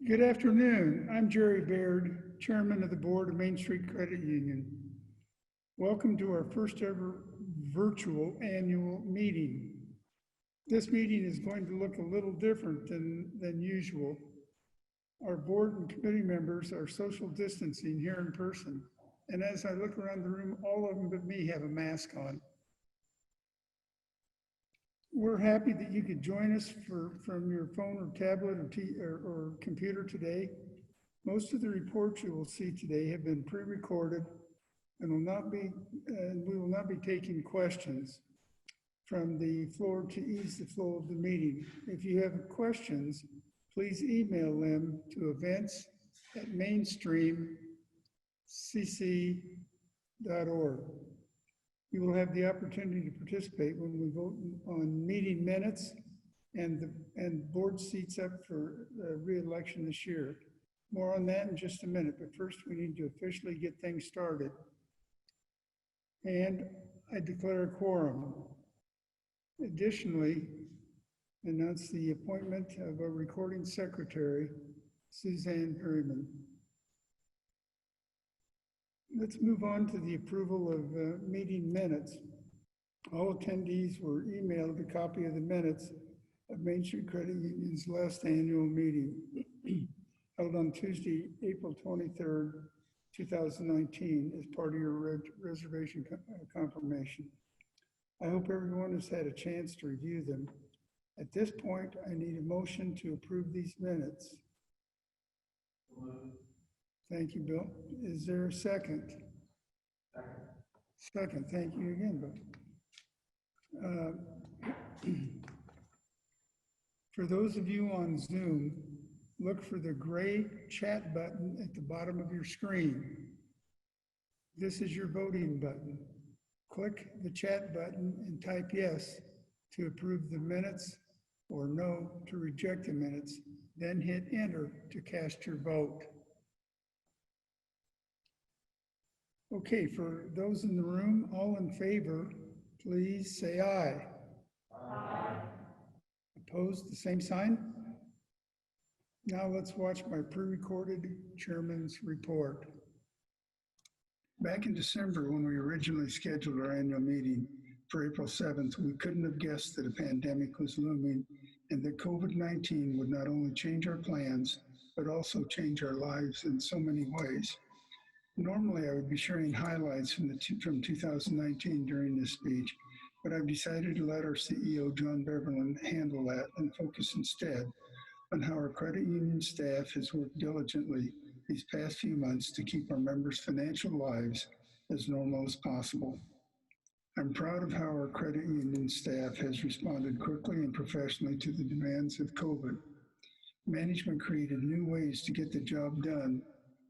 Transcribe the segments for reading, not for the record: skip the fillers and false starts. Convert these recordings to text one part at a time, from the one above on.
Good afternoon. I'm Jerry Baird, Chairman of the Board of Mainstreet Credit Union. Welcome to our first ever virtual annual meeting. This meeting is going to look a little different than usual. Our board and committee members are social distancing here in person. And as I look around the room, all of them but me have a mask on. We're happy that you could join us from your phone or tablet or computer today. Most of the reports you will see today have been pre-recorded and we will not be taking questions from the floor to ease the flow of the meeting. If you have questions, please email them to events@mainstreamcc.org. You will have the opportunity to participate when we vote on meeting minutes and board seats up for re-election this year. More on that in just a minute, but first we need to officially get things started. And I declare a quorum. Additionally, announce the appointment of a recording secretary, Suzanne Perryman. Let's move on to the approval of meeting minutes. All attendees were emailed a copy of the minutes of Mainstreet Credit Union's last annual meeting held on Tuesday, April 23rd, 2019 as part of your reservation confirmation. I hope everyone has had a chance to review them. At this point, I need a motion to approve these minutes. Thank you, Bill. Is there a second? Second. Thank you again, Bill. For those of you on Zoom, look for the gray chat button at the bottom of your screen. This is your voting button. Click the chat button and type yes to approve the minutes or no to reject the minutes, then hit enter to cast your vote. Okay, for those in the room, all in favor, please say aye. Aye. Opposed, the same sign? Now let's watch my pre-recorded chairman's report. Back in December, when we originally scheduled our annual meeting for April 7th, we couldn't have guessed that a pandemic was looming and that COVID-19 would not only change our plans, but also change our lives in so many ways. Normally, I would be sharing highlights from 2019 during this speech, but I've decided to let our CEO, John Beverland, handle that and focus instead on how our credit union staff has worked diligently these past few months to keep our members' financial lives as normal as possible. I'm proud of how our credit union staff has responded quickly and professionally to the demands of COVID. Management created new ways to get the job done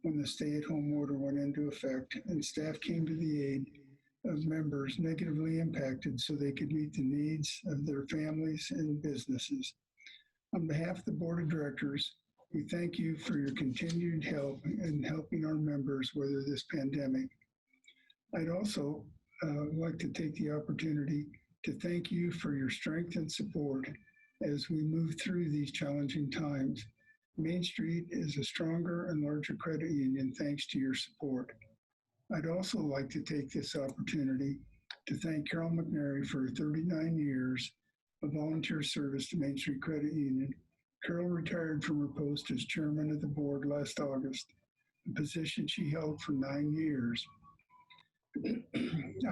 when the stay-at-home order went into effect, and staff came to the aid of members negatively impacted so they could meet the needs of their families and businesses. On behalf of the Board of Directors, we thank you for your continued help in helping our members weather this pandemic. I'd also like to take the opportunity to thank you for your strength and support as we move through these challenging times. Mainstreet is a stronger and larger credit union thanks to your support. I'd also like to take this opportunity to thank Carol McNary for 39 years of volunteer service to Mainstreet Credit Union. Carol retired from her post as chairman of the board last August, a position she held for 9 years.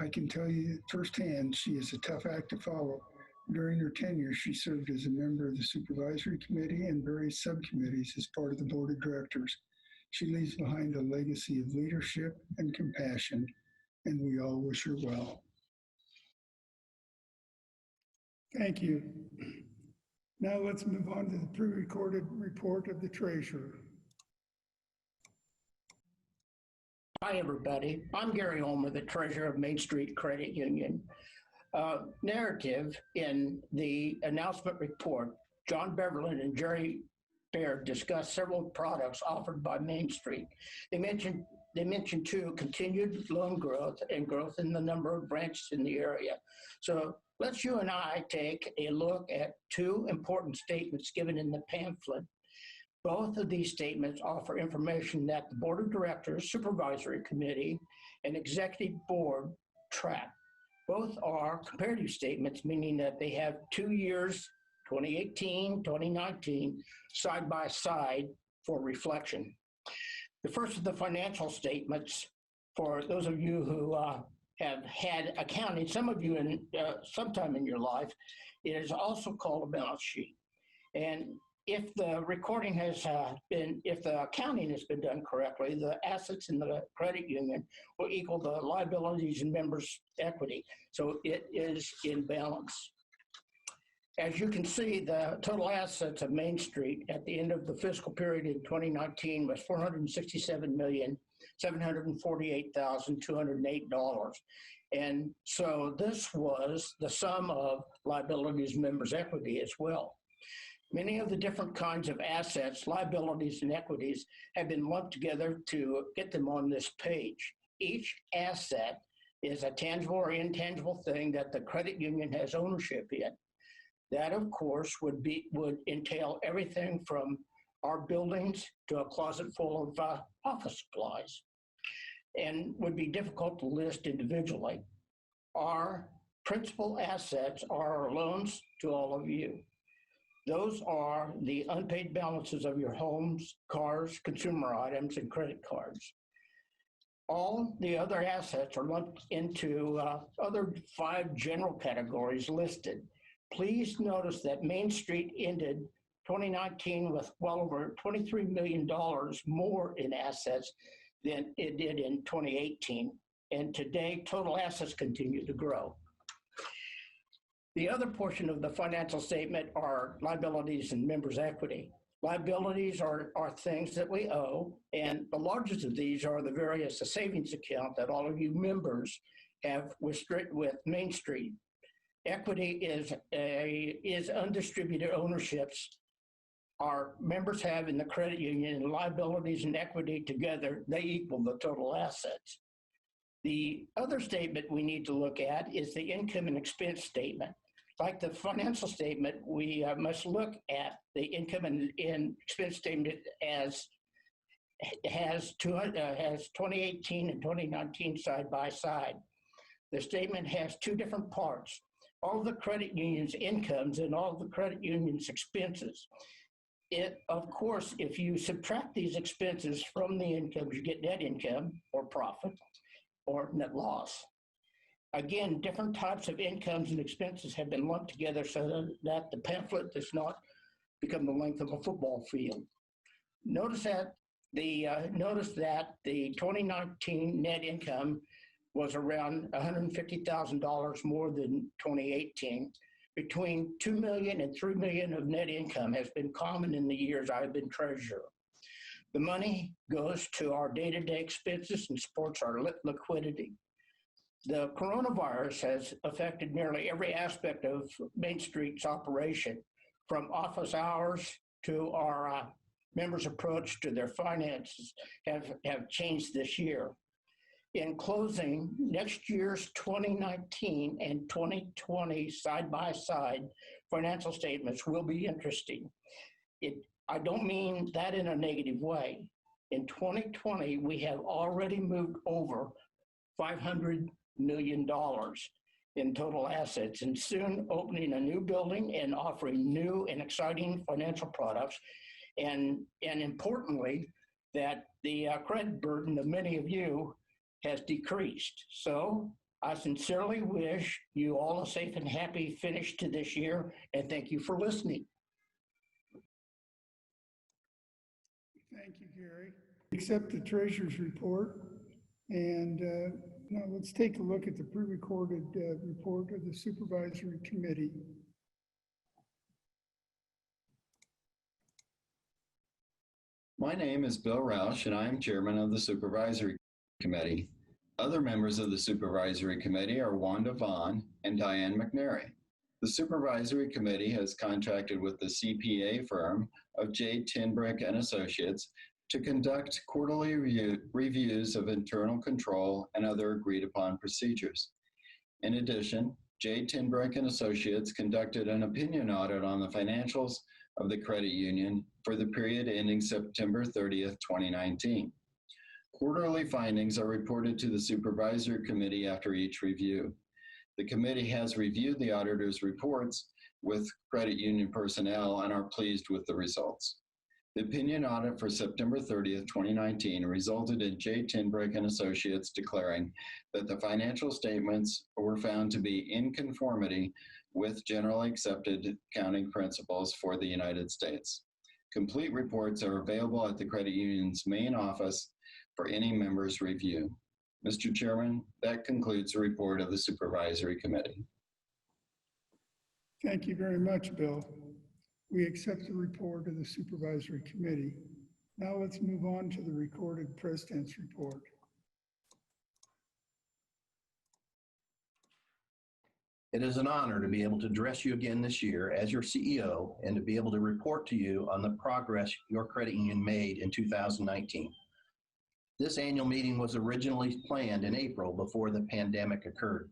I can tell you firsthand, she is a tough act to follow. During her tenure, she served as a member of the Supervisory Committee and various subcommittees as part of the Board of Directors. She leaves behind a legacy of leadership and compassion, and we all wish her well. Thank you. Now let's move on to the pre-recorded report of the treasurer. Hi, everybody. I'm Gary Ulmer, the treasurer of Mainstreet Credit Union. Narrative in the announcement report, John Beverland and Jerry Baird discussed several products offered by Mainstreet. They mentioned too continued loan growth and growth in the number of branches in the area. So let's you and I take a look at two important statements given in the pamphlet. Both of these statements offer information that the Board of Directors, Supervisory Committee, and Executive Board track. Both are comparative statements, meaning that they have 2 years, 2018, 2019, side by side for reflection. The first of the financial statements, for those of you who have had accounting, some of you in sometime in your life, it is also called a balance sheet. And if the recording has if the accounting has been done correctly, the assets in the credit union will equal the liabilities and members' equity. So it is in balance. As you can see, the total assets of Mainstreet at the end of the fiscal period in 2019 was $467,748,208. And so this was the sum of liabilities and members' equity as well. Many of the different kinds of assets, liabilities, and equities have been lumped together to get them on this page. Each asset is a tangible or intangible thing that the credit union has ownership in. That, of course, would entail everything from our buildings to a closet full of office supplies, and would be difficult to list individually. Our principal assets are our loans to all of you. Those are the unpaid balances of your homes, cars, consumer items, and credit cards. All the other assets are lumped into other 5 general categories listed. Please notice that Mainstreet ended 2019 with well over $23 million more in assets than it did in 2018. And today, total assets continue to grow. The other portion of the financial statement are liabilities and members' equity. Liabilities are things that we owe, and the largest of these are the various savings account that all of you members have with Mainstreet. Equity is undistributed ownerships our members have in the credit union, and liabilities and equity together, they equal the total assets. The other statement we need to look at is the income and expense statement. Like the financial statement, we must look at the income and expense statement as has 2018 and 2019 side by side. The statement has 2 different parts: all the credit union's incomes and all the credit union's expenses. Of course, if you subtract these expenses from the incomes, you get net income or profit or net loss. Again, different types of incomes and expenses have been lumped together so that the pamphlet does not become the length of a football field. Notice that the 2019 net income was around $150,000 more than 2018. Between $2 million and $3 million of net income has been common in the years I've been treasurer. The money goes to our day-to-day expenses and supports our liquidity. The coronavirus has affected nearly every aspect of Mainstreet's operation, from office hours to our members' approach to their finances have changed this year. In closing, next year's 2019 and 2020 side-by-side financial statements will be interesting. I don't mean that in a negative way. In 2020, we have already moved over $500 million in total assets, and soon opening a new building and offering new and exciting financial products. And importantly, that the credit burden of many of you has decreased. So I sincerely wish you all a safe and happy finish to this year, and thank you for listening. Thank you, Gary. Accept the treasurer's report, and now let's take a look at the pre-recorded report of the Supervisory Committee. My name is Bill Roush, and I am chairman of the Supervisory Committee. Other members of the Supervisory Committee are Wanda Vaughn and Diane McNary. The Supervisory Committee has contracted with the CPA firm of J. Tinbrick and Associates to conduct quarterly reviews of internal control and other agreed upon procedures. In addition, J. Tinbrick and Associates conducted an opinion audit on the financials of the credit union for the period ending September 30th, 2019. Quarterly findings are reported to the Supervisory Committee after each review. The committee has reviewed the auditor's reports with credit union personnel and are pleased with the results. The opinion audit for September 30th, 2019 resulted in J. Tinbrick and Associates declaring that the financial statements were found to be in conformity with generally accepted accounting principles for the United States. Complete reports are available at the credit union's main office for any member's review. Mr. Chairman, that concludes the report of the Supervisory Committee. Thank you very much, Bill. We accept the report of the Supervisory Committee. Now let's move on to the recorded President's report. It is an honor to be able to address you again this year as your CEO and to be able to report to you on the progress your credit union made in 2019. This annual meeting was originally planned in April before the pandemic occurred.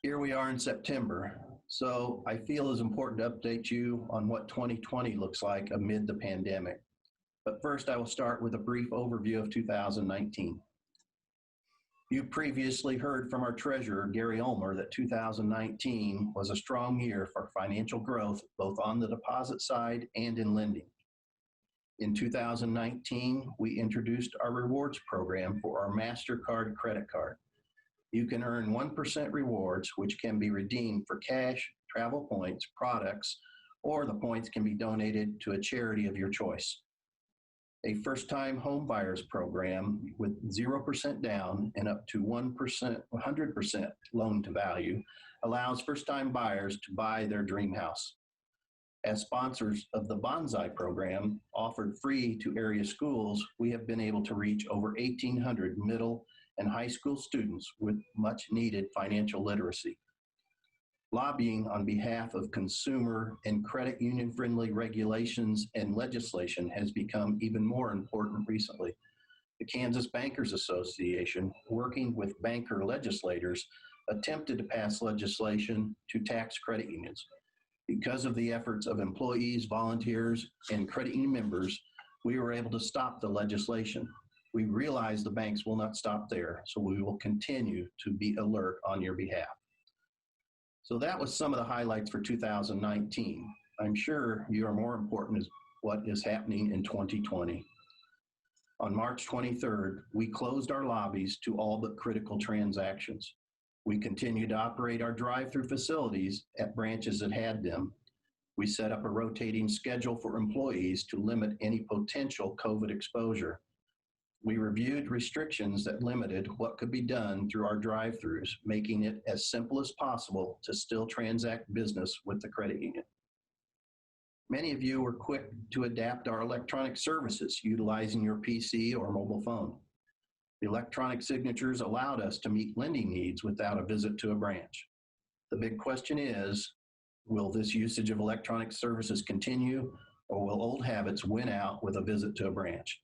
Here we are in September, so I feel it's important to update you on what 2020 looks like amid the pandemic. But first, I will start with a brief overview of 2019. You previously heard from our treasurer, Gary Ulmer, that 2019 was a strong year for financial growth, both on the deposit side and in lending. In 2019, we introduced our rewards program for our MasterCard credit card. You can earn 1% rewards, which can be redeemed for cash, travel points, products, or the points can be donated to a charity of your choice. A first-time home buyers program with 0% down and up to 100% loan to value allows first-time buyers to buy their dream house. As sponsors of the Bonsai program, offered free to area schools, we have been able to reach over 1,800 middle and high school students with much needed financial literacy. Lobbying on behalf of consumer and credit union friendly regulations and legislation has become even more important recently. The Kansas Bankers Association, working with banker legislators, attempted to pass legislation to tax credit unions. Because of the efforts of employees, volunteers, and credit union members, we were able to stop the legislation. We realize the banks will not stop there, so we will continue to be alert on your behalf. So that was some of the highlights for 2019. I'm sure you are more important is what is happening in 2020. On March 23rd, we closed our lobbies to all but critical transactions. We continued to operate our drive-through facilities at branches that had them. We set up a rotating schedule for employees to limit any potential COVID exposure. We reviewed restrictions that limited what could be done through our drive-throughs, making it as simple as possible to still transact business with the credit union. Many of you were quick to adapt our electronic services utilizing your PC or mobile phone. The electronic signatures allowed us to meet lending needs without a visit to a branch. The big question is, will this usage of electronic services continue, or will old habits win out with a visit to a branch?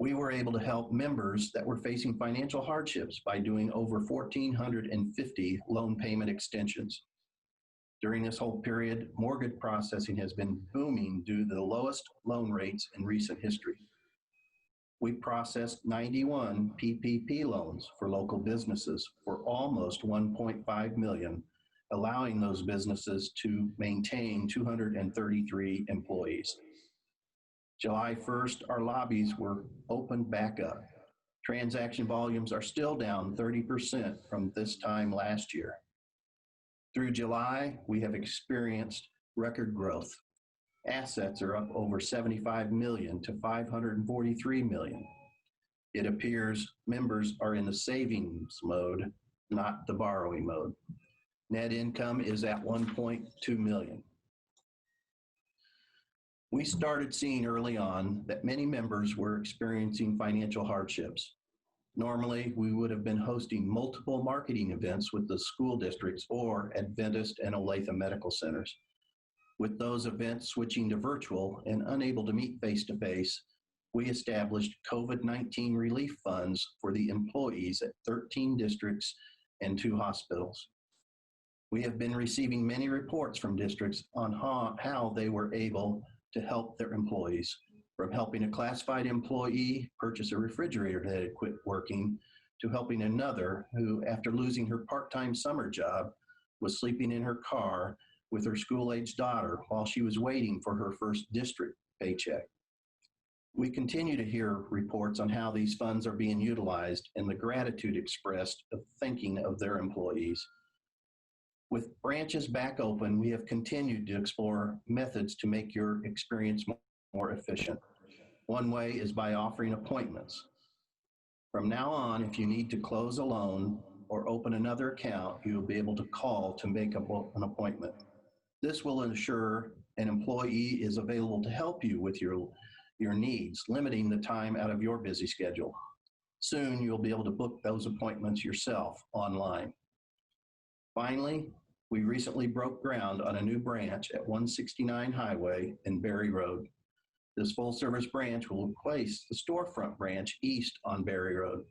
We were able to help members that were facing financial hardships by doing over 1,450 loan payment extensions. During this whole period, mortgage processing has been booming due to the lowest loan rates in recent history. We processed 91 PPP loans for local businesses for almost $1.5 million, allowing those businesses to maintain 233 employees. July 1st, our lobbies were opened back up. Transaction volumes are still down 30% from this time last year. Through July, we have experienced record growth. Assets are up over 75 million to 543 million. It appears members are in the savings mode, not the borrowing mode. Net income is at 1.2 million. We started seeing early on that many members were experiencing financial hardships. Normally, we would have been hosting multiple marketing events with the school districts or Adventist and Olathe medical centers. With those events switching to virtual and unable to meet face-to-face, we established COVID-19 relief funds for the employees at 13 districts and 2 hospitals. We have been receiving many reports from districts on how they were able to help their employees, from helping a classified employee purchase a refrigerator that had quit working, to helping another who, after losing her part-time summer job, was sleeping in her car with her school-aged daughter while she was waiting for her first district paycheck. We continue to hear reports on how these funds are being utilized and the gratitude expressed of thinking of their employees. With branches back open, we have continued to explore methods to make your experience more efficient. One way is by offering appointments. From now on, if you need to close a loan or open another account, you will be able to call to make an appointment. This will ensure an employee is available to help you with your needs, limiting the time out of your busy schedule. Soon, you'll be able to book those appointments yourself online. Finally, we recently broke ground on a new branch at 169 Highway and Berry Road. This full-service branch will replace the storefront branch east on Berry Road.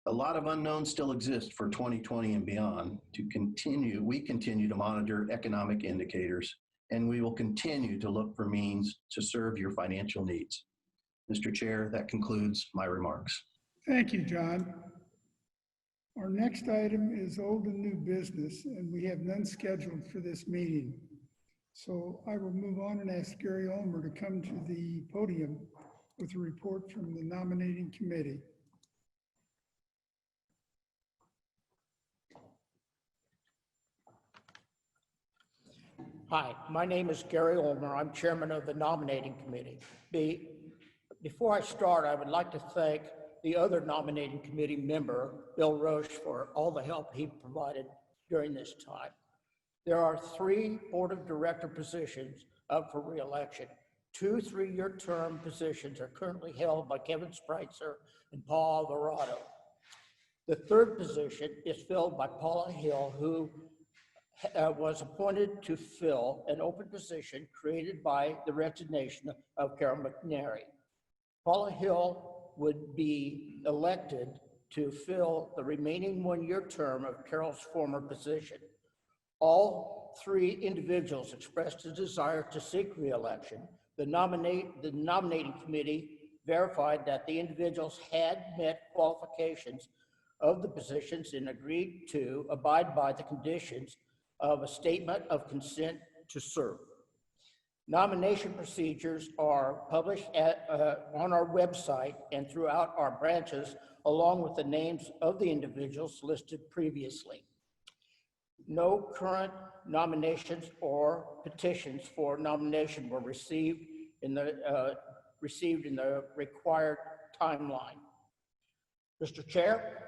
A lot of unknowns still exist for 2020 and beyond. We continue to monitor economic indicators, and we will continue to look for means to serve your financial needs. Mr. Chair, that concludes my remarks. Thank you, John. Our next item is old and new business, and we have none scheduled for this meeting. So I will move on and ask Gary Ulmer to come to the podium with a report from the nominating committee. Hi, my name is Gary Ulmer. I'm chairman of the nominating committee. Before I start, I would like to thank the other nominating committee member, Bill Roche, for all the help he provided during this time. There are 3 board of director positions up for re-election. 2 3-year term positions are currently held by Kevin Spreitzer and Paul Alvarado. The 3rd position is filled by Paula Hill, who was appointed to fill an open position created by the resignation of Carol McNary. Paula Hill would be elected to fill the remaining 1-year term of Carol's former position. All 3 individuals expressed a desire to seek re-election. The nominating committee verified that the individuals had met qualifications of the positions and agreed to abide by the conditions of a statement of consent to serve. Nomination procedures are published on our website and throughout our branches, along with the names of the individuals listed previously. No current nominations or petitions for nomination were received in the required timeline. Mr. Chair,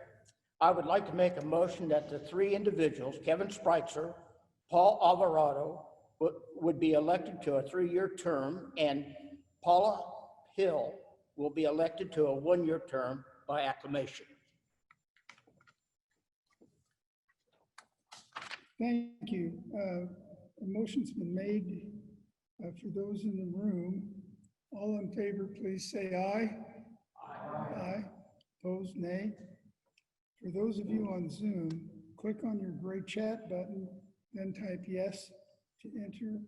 I would like to make a motion that the 3 individuals, Kevin Spreitzer, Paul Alvarado, would be elected to a 3-year term, and Paula Hill will be elected to a 1-year term by acclamation. Thank you. A motion's been made. For those in the room, all in favor, please say aye. Aye. Aye. Opposed, nay. For those of you on Zoom, click on your gray chat button, then type yes to enter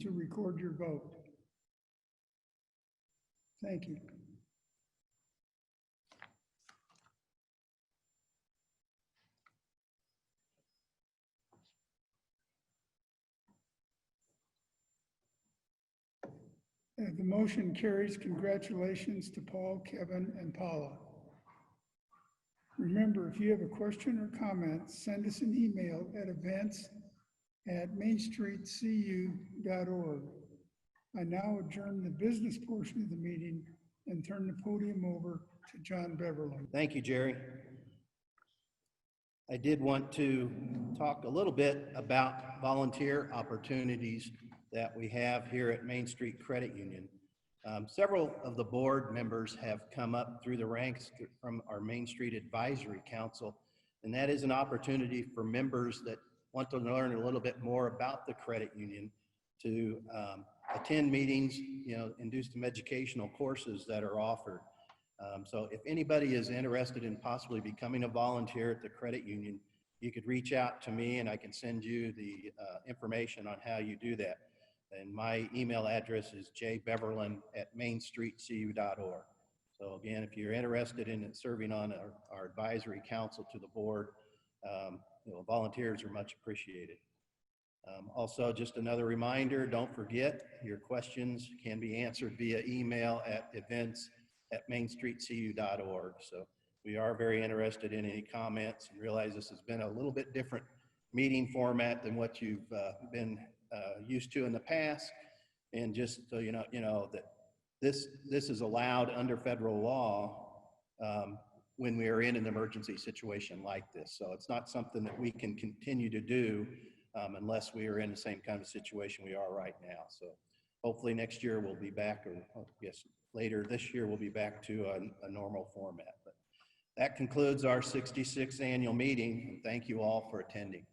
to record your vote. Thank you. The motion carries. Congratulations to Paul, Kevin, and Paula. Remember, if you have a question or comment, send us an email at events@mainstreetcu.org. I now adjourn the business portion of the meeting and turn the podium over to John Beverly. Thank you, Jerry. I did want to talk a little bit about volunteer opportunities that we have here at Mainstreet Credit Union. Several of the board members have come up through the ranks from our Mainstreet Advisory Council, and that is an opportunity for members that want to learn a little bit more about the credit union to attend meetings, and do some educational courses that are offered. So if anybody is interested in possibly becoming a volunteer at the credit union, you could reach out to me and I can send you the information on how you do that. And my email address is jbeverland@mainstreetcu.org. So again, if you're interested in serving on our advisory council to the board, volunteers are much appreciated. Also, just another reminder, don't forget, your questions can be answered via email at events@mainstreetcu.org. So we are very interested in any comments and realize this has been a little bit different meeting format than what you've been used to in the past. And just so you know that this is allowed under federal law when we are in an emergency situation like this. So it's not something that we can continue to do unless we are in the same kind of situation we are right now. So hopefully next year we'll be back, or I guess later this year we'll be back to a normal format. But that concludes our 66th annual meeting, and thank you all for attending.